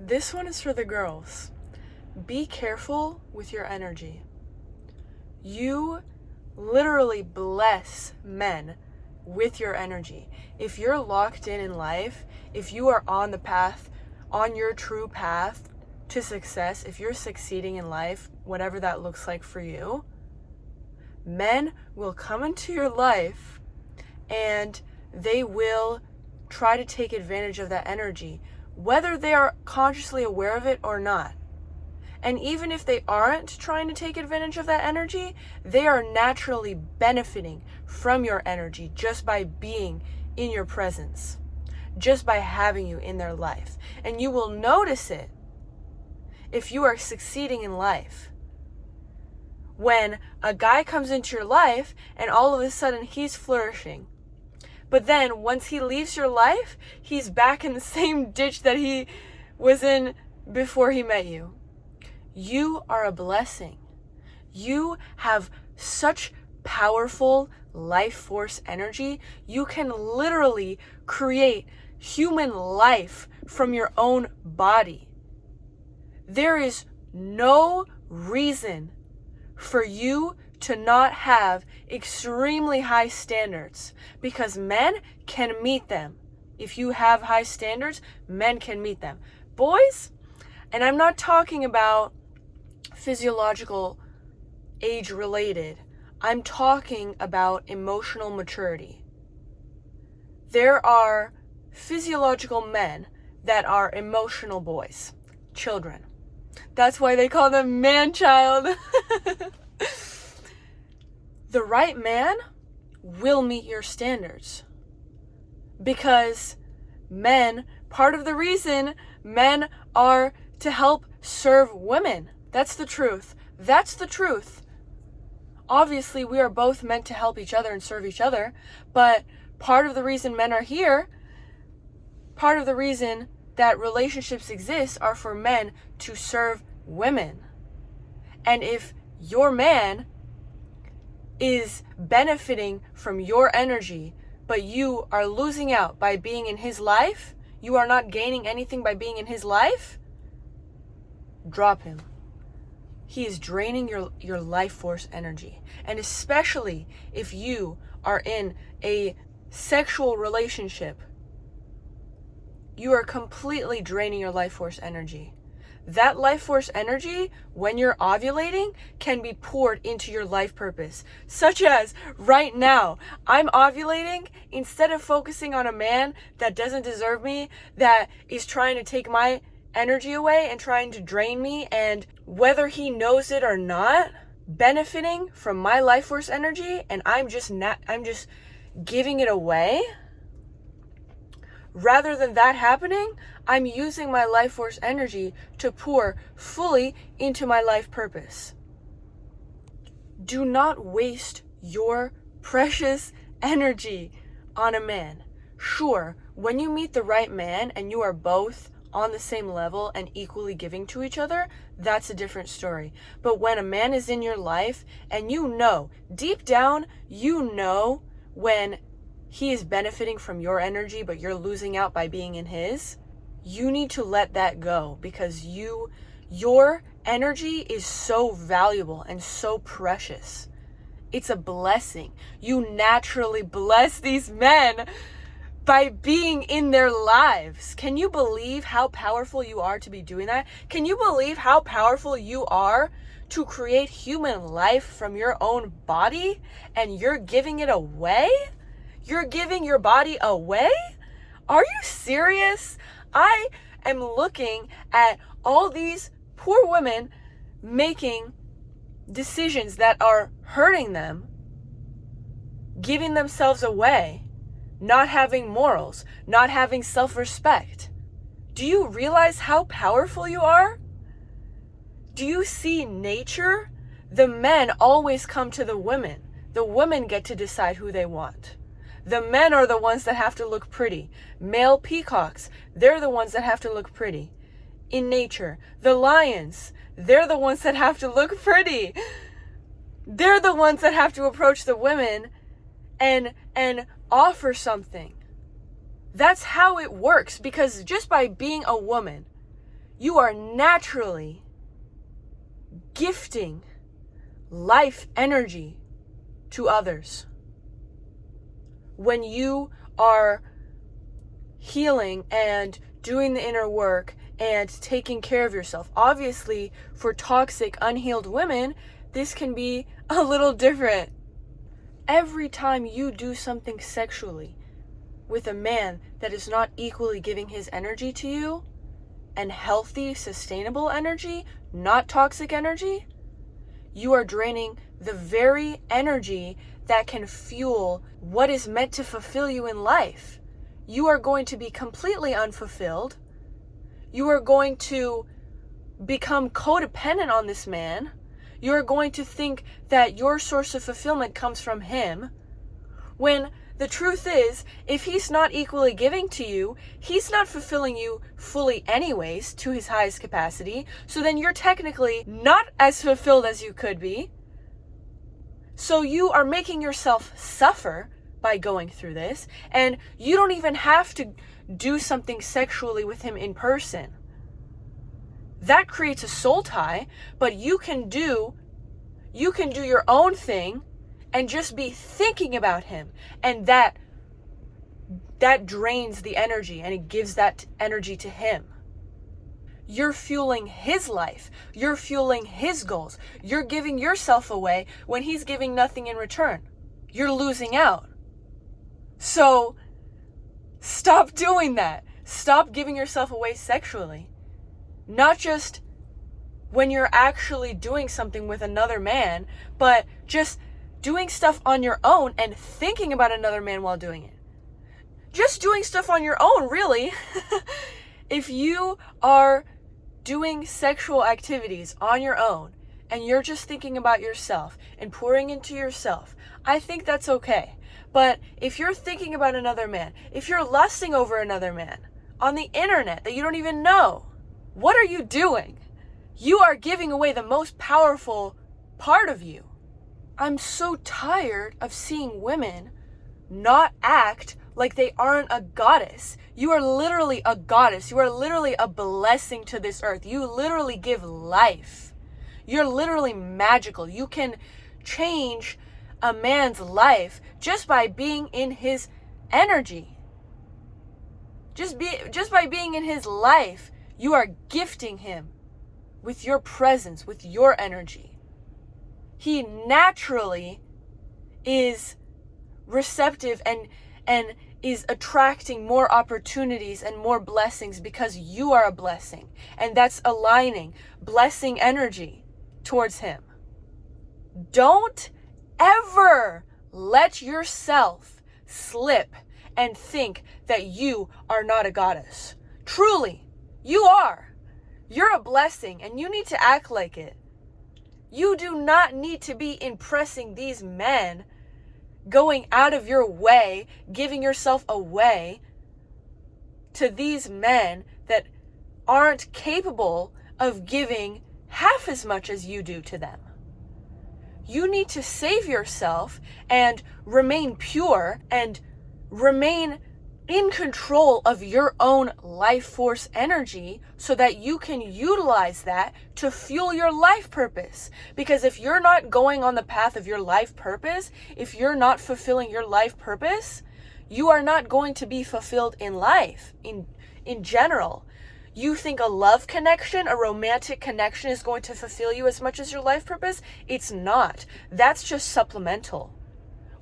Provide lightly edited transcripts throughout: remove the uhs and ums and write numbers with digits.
This one is for the girls. Be careful with your energy. You literally bless men with your energy. If you're locked in life, if you are on the path, on your true path to success, if you're succeeding in life, whatever that looks like for you, men will come into your life and they will try to take advantage of that energy, whether they are consciously aware of it or not. And even if they aren't trying to take advantage of that energy, they are naturally benefiting from your energy just by being in your presence, just by having you in their life. And you will notice it if you are succeeding in life. When a guy comes into your life and all of a sudden he's flourishing, but then once he leaves your life, he's back in the same ditch that he was in before he met you. You are a blessing. You have such powerful life force energy. You can literally create human life from your own body. There is no reason for you to not have extremely high standards, because men can meet them. If you have high standards, men can meet them. Boys, and I'm not talking about physiological age related, I'm talking about emotional maturity. There are physiological men that are emotional boys, children. That's why they call them man-child. The right man will meet your standards, because men, part of the reason men are to help serve women. That's the truth. That's the truth. Obviously, we are both meant to help each other and serve each other, but part of the reason men are here, part of the reason that relationships exist are for men to serve women. And if your man is benefiting from your energy, but you are losing out by being in his life, you are not gaining anything by being in his life, drop him. He is draining your life force energy. And especially if you are in a sexual relationship, you are completely draining your life force energy. That life force energy, when you're ovulating, can be poured into your life purpose. Such as, right now, I'm ovulating. Instead of focusing on a man that doesn't deserve me, that is trying to take my energy away and trying to drain me, and whether he knows it or not, benefiting from my life force energy, and I'm just giving it away. Rather than that happening, I'm using my life force energy to pour fully into my life purpose. Do not waste your precious energy on a man. Sure, when you meet the right man and you are both on the same level and equally giving to each other, that's a different story. But when a man is in your life and you know, deep down, you know when he is benefiting from your energy, but you're losing out by being in his, you need to let that go, because your energy is so valuable and so precious. It's a blessing. You naturally bless these men by being in their lives. Can you believe how powerful you are to be doing that? Can you believe how powerful you are to create human life from your own body, and you're giving it away? You're giving your body away? Are you serious? I am looking at all these poor women making decisions that are hurting them, giving themselves away, not having morals, not having self-respect. Do you realize how powerful you are? Do you see nature? The men always come to the women. The women get to decide who they want. The men are the ones that have to look pretty. Male peacocks, they're the ones that have to look pretty. In nature, the lions, they're the ones that have to look pretty. They're the ones that have to approach the women and offer something. That's how it works, because just by being a woman, You are naturally gifting life energy to others. When you are healing and doing the inner work and taking care of yourself. Obviously, for toxic, unhealed women, this can be a little different. Every time you do something sexually with a man that is not equally giving his energy to you, and healthy, sustainable energy, not toxic energy, you are draining the very energy that can fuel what is meant to fulfill you in life. You are going to be completely unfulfilled. You are going to become codependent on this man. You are going to think that your source of fulfillment comes from him, when the truth is, if he's not equally giving to you, he's not fulfilling you fully anyways to his highest capacity. So then you're technically not as fulfilled as you could be. So you are making yourself suffer by going through this, and you don't even have to do something sexually with him in person. That creates a soul tie, but you can do your own thing and just be thinking about him, and that drains the energy, and it gives that energy to him. You're fueling his life. You're fueling his goals. You're giving yourself away when he's giving nothing in return. You're losing out. So stop doing that. Stop giving yourself away sexually. Not just when you're actually doing something with another man, but just doing stuff on your own and thinking about another man while doing it. Just doing stuff on your own, really. If you are doing sexual activities on your own and you're just thinking about yourself and pouring into yourself, I think that's okay. But if you're thinking about another man, if you're lusting over another man on the internet that you don't even know, what are you doing? You are giving away the most powerful part of you. I'm so tired of seeing women not act like they aren't a goddess. You are literally a goddess. You are literally a blessing to this earth. You literally give life. You're literally magical. You can change a man's life just by being in his energy. Just by being in his life, you are gifting him with your presence, with your energy. He naturally is receptive and is attracting more opportunities and more blessings because you are a blessing. And that's aligning blessing energy towards him. Don't ever let yourself slip and think that you are not a goddess. Truly, you are. You're a blessing, and you need to act like it. You do not need to be impressing these men, going out of your way, giving yourself away to these men that aren't capable of giving half as much as you do to them. You need to save yourself and remain pure and remain in control of your own life force energy so that you can utilize that to fuel your life purpose. Because if you're not going on the path of your life purpose, if you're not fulfilling your life purpose, you are not going to be fulfilled in life in general. You think a love connection, a romantic connection is going to fulfill you as much as your life purpose? It's not. That's just supplemental.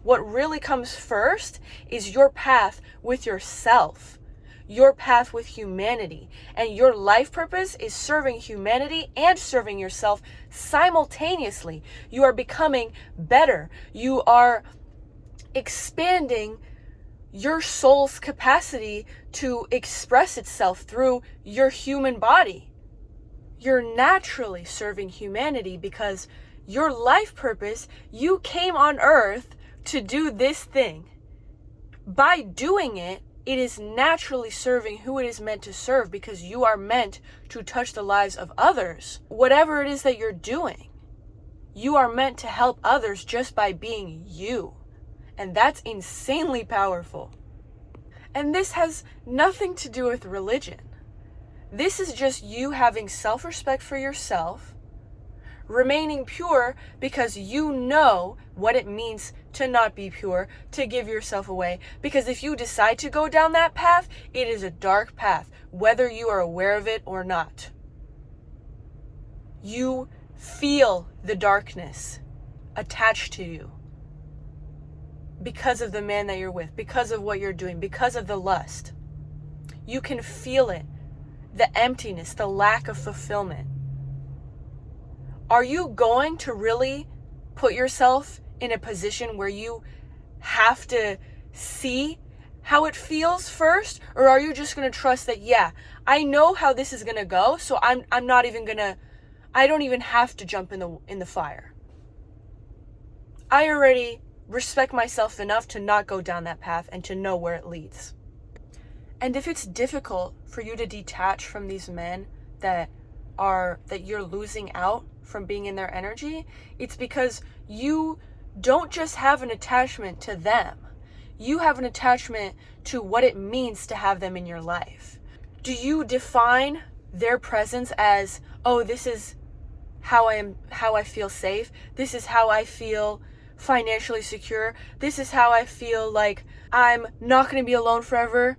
What really comes first is your path with yourself, your path with humanity, and your life purpose is serving humanity and serving yourself simultaneously. You are becoming better. You are expanding your soul's capacity to express itself through your human body. You're naturally serving humanity because your life purpose, you came on earth to do this thing. By doing it, it is naturally serving who it is meant to serve because you are meant to touch the lives of others. Whatever it is that you're doing, you are meant to help others just by being you. And that's insanely powerful. And this has nothing to do with religion. This is just you having self-respect for yourself, remaining pure because you know what it means to not be pure, to give yourself away. Because if you decide to go down that path, it is a dark path, whether you are aware of it or not. You feel the darkness attached to you because of the man that you're with, because of what you're doing, because of the lust. You can feel it, the emptiness, the lack of fulfillment. Are you going to really put yourself in a position where you have to see how it feels first? Or are you just going to trust that, yeah, I know how this is going to go, so I'm not even going to, I don't even have to jump in the fire. I already respect myself enough to not go down that path and to know where it leads. And if it's difficult for you to detach from these men that you're losing out from being in their energy, it's because you don't just have an attachment to them. You have an attachment to what it means to have them in your life. Do you define their presence as, oh, this is how I feel safe. This is how I feel financially secure. This is how I feel like I'm not going to be alone forever.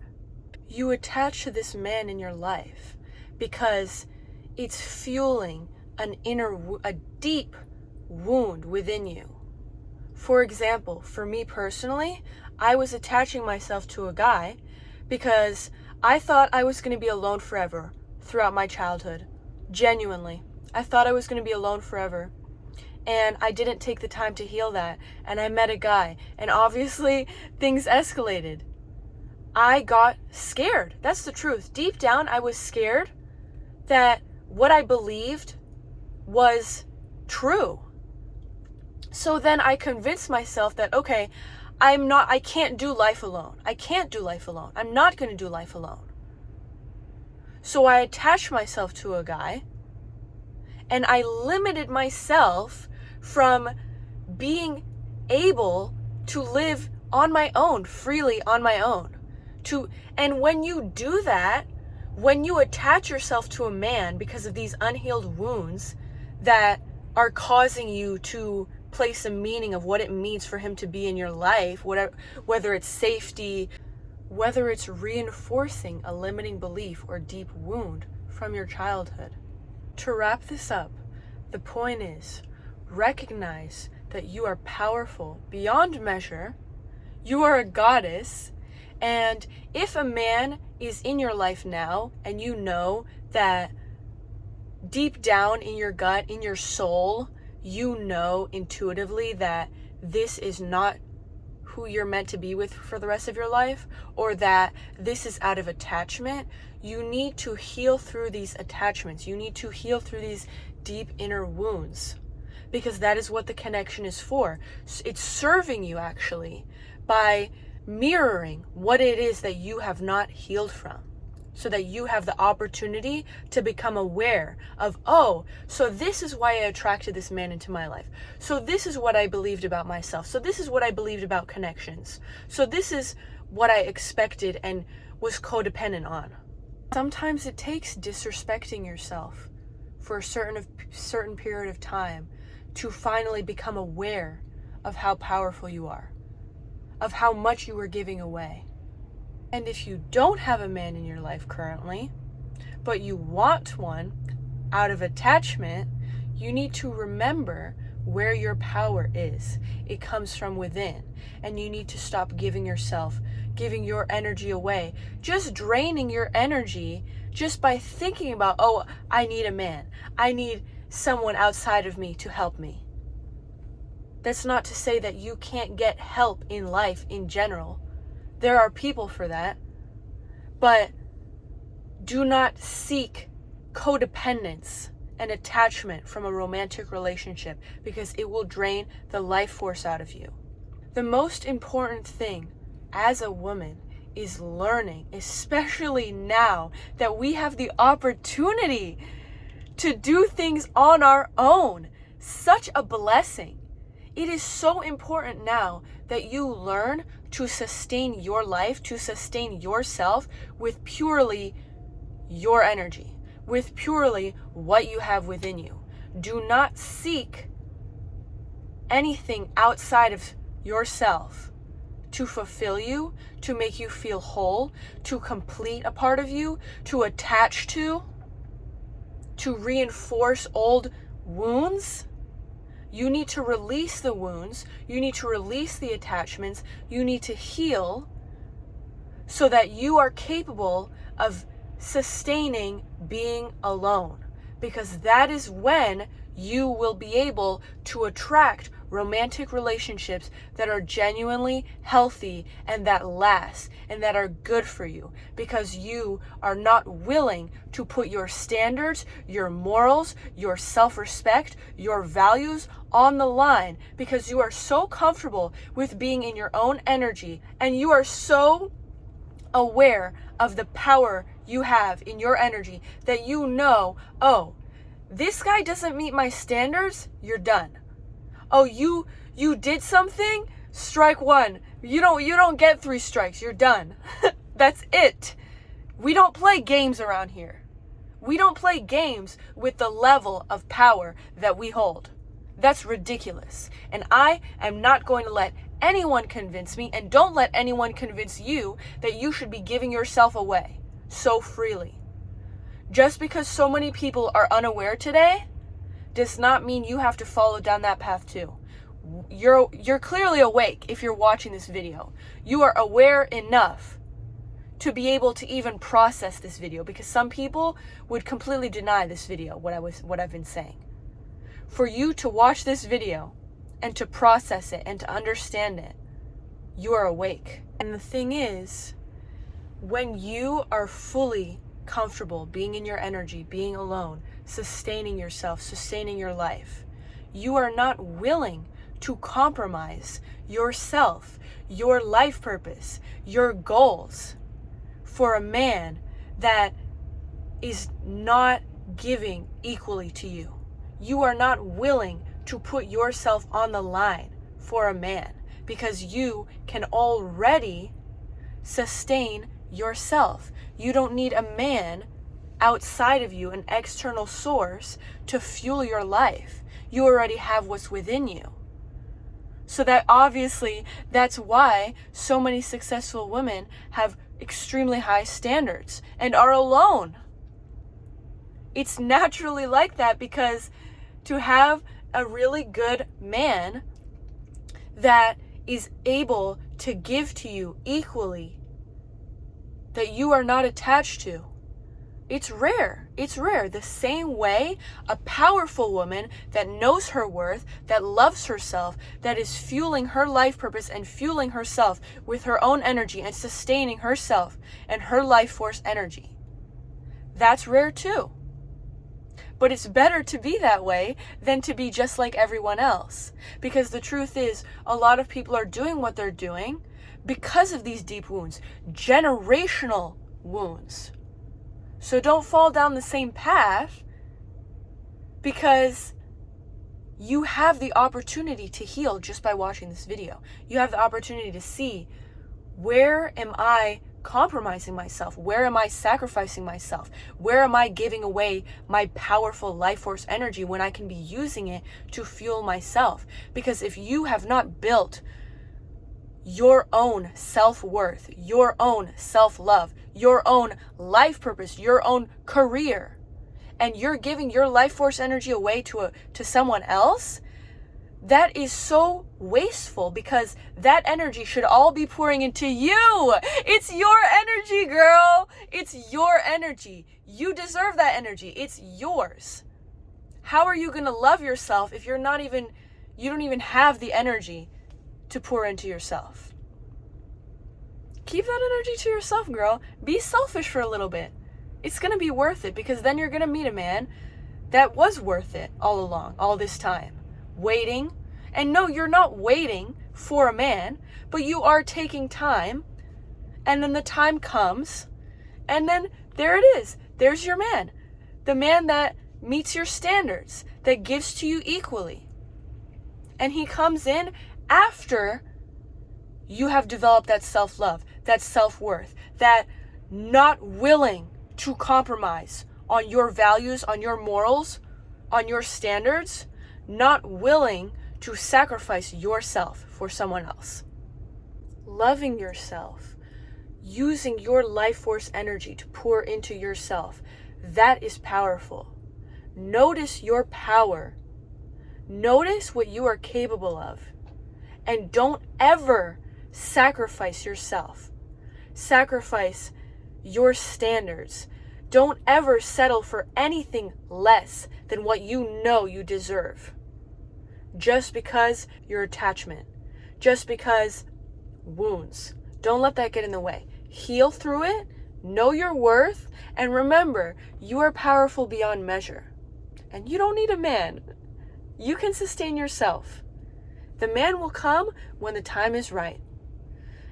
You attach to this man in your life because it's fueling a deep wound within you. For example, for me personally, I was attaching myself to a guy because I thought I was going to be alone forever throughout my childhood. Genuinely. I thought I was going to be alone forever. And I didn't take the time to heal that. And I met a guy. And obviously, things escalated. I got scared. That's the truth. Deep down, I was scared that what I believed was true. So then I convinced myself that, okay, I can't do life alone. I can't do life alone. I'm not going to do life alone. So I attached myself to a guy, and I limited myself from being able to live on my own, freely on my own. And when you do that, when you attach yourself to a man because of these unhealed wounds that are causing you to place a meaning of what it means for him to be in your life, whether it's safety, whether it's reinforcing a limiting belief or deep wound from your childhood. To wrap this up, the point is, recognize that you are powerful beyond measure. You are a goddess. And if a man is in your life now and you know that deep down in your gut, in your soul, you know intuitively that this is not who you're meant to be with for the rest of your life, or that this is out of attachment, you need to heal through these attachments. You need to heal through these deep inner wounds, because that is what the connection is for. It's serving you actually by mirroring what it is that you have not healed from, so that you have the opportunity to become aware of, oh, so this is why I attracted this man into my life. So this is what I believed about myself. So this is what I believed about connections. So this is what I expected and was codependent on. Sometimes it takes disrespecting yourself for a certain period of time to finally become aware of how powerful you are, of how much you are giving away. And if you don't have a man in your life currently, but you want one out of attachment, you need to remember where your power is. It comes from within. And you need to stop giving your energy away, just draining your energy just by thinking about, oh, I need a man. I need someone outside of me to help me. That's not to say that you can't get help in life in general. There are people for that. But do not seek codependence and attachment from a romantic relationship, because it will drain the life force out of you. The most important thing as a woman is learning, especially now that we have the opportunity to do things on our own. Such a blessing. It is so important now that you learn to sustain your life, to sustain yourself with purely your energy, with purely what you have within you. Do not seek anything outside of yourself to fulfill you, to make you feel whole, to complete a part of you, to attach to reinforce old wounds. You need to release the wounds. You need to release the attachments. You need to heal so that you are capable of sustaining being alone. Because that is when you will be able to attract romantic relationships that are genuinely healthy and that last and that are good for you, because you are not willing to put your standards, your morals, your self-respect, your values on the line, because you are so comfortable with being in your own energy and you are so aware of the power you have in your energy that you know, oh, this guy doesn't meet my standards, you're done. Oh, you did something? Strike one. You don't get 3 strikes. You're done. That's it. We don't play games around here. We don't play games with the level of power that we hold. That's ridiculous. And I am not going to let anyone convince me, and don't let anyone convince you that you should be giving yourself away so freely. Just because so many people are unaware today does not mean you have to follow down that path too. You're clearly awake if you're watching this video. You are aware enough to be able to even process this video, because some people would completely deny this video, what I've been saying. For you to watch this video and to process it and to understand it, you are awake. And the thing is, when you are fully comfortable being in your energy, being alone, sustaining yourself, sustaining your life, you are not willing to compromise yourself, your life purpose, your goals for a man that is not giving equally to you. You are not willing to put yourself on the line for a man because you can already sustain yourself. You don't need a man outside of you, an external source, to fuel your life. You already have what's within you. So that obviously, that's why so many successful women have extremely high standards and are alone. It's naturally like that, because to have a really good man that is able to give to you equally, that you are not attached to, it's rare. It's rare. The same way a powerful woman that knows her worth, that loves herself, that is fueling her life purpose and fueling herself with her own energy and sustaining herself and her life force energy. That's rare too. But it's better to be that way than to be just like everyone else. Because the truth is, a lot of people are doing what they're doing because of these deep wounds, generational wounds. So don't fall down the same path, because you have the opportunity to heal just by watching this video. You have the opportunity to see, where am I compromising myself? Where am I sacrificing myself? Where am I giving away my powerful life force energy when I can be using it to fuel myself? Because if you have not built your own self-worth, your own self-love, your own life purpose, your own career, and you're giving your life force energy away to someone else, that is so wasteful, because that energy should all be pouring into you. It's your energy, girl. It's your energy. You deserve that energy. It's yours. How are you going to love yourself if you don't even have the energy to pour into yourself? Keep that energy to yourself, girl. Be selfish for a little bit. It's going to be worth it, because then you're going to meet a man that was worth it all along, all this time. Waiting. And no, you're not waiting for a man, but you are taking time, and then the time comes, and then there it is. There's your man. The man that meets your standards, that gives to you equally. And he comes in after you have developed that self-love, that self-worth, that not willing to compromise on your values, on your morals, on your standards, not willing to sacrifice yourself for someone else. Loving yourself, using your life force energy to pour into yourself, that is powerful. Notice your power. Notice what you are capable of. And don't ever sacrifice yourself. Sacrifice your standards. Don't ever settle for anything less than what you know you deserve. Just because your attachment, just because wounds. Don't let that get in the way. Heal through it, know your worth, and remember, you are powerful beyond measure. And you don't need a man. You can sustain yourself. The man will come when the time is right.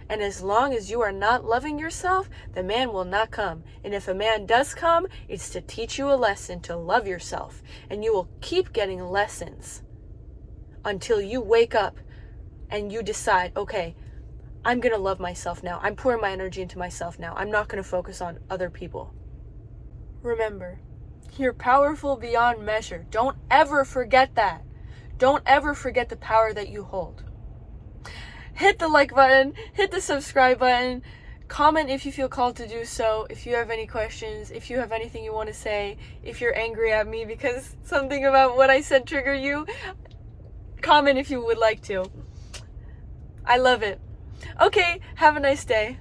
And as long as you are not loving yourself, the man will not come. And if a man does come, it's to teach you a lesson to love yourself. And you will keep getting lessons until you wake up and you decide, okay, I'm going to love myself now. I'm pouring my energy into myself now. I'm not going to focus on other people. Remember, you're powerful beyond measure. Don't ever forget that. Don't ever forget the power that you hold. Hit the like button, hit the subscribe button, comment if you feel called to do so, if you have any questions, if you have anything you want to say, if you're angry at me because something about what I said triggered you, comment if you would like to. I love it. Okay, have a nice day.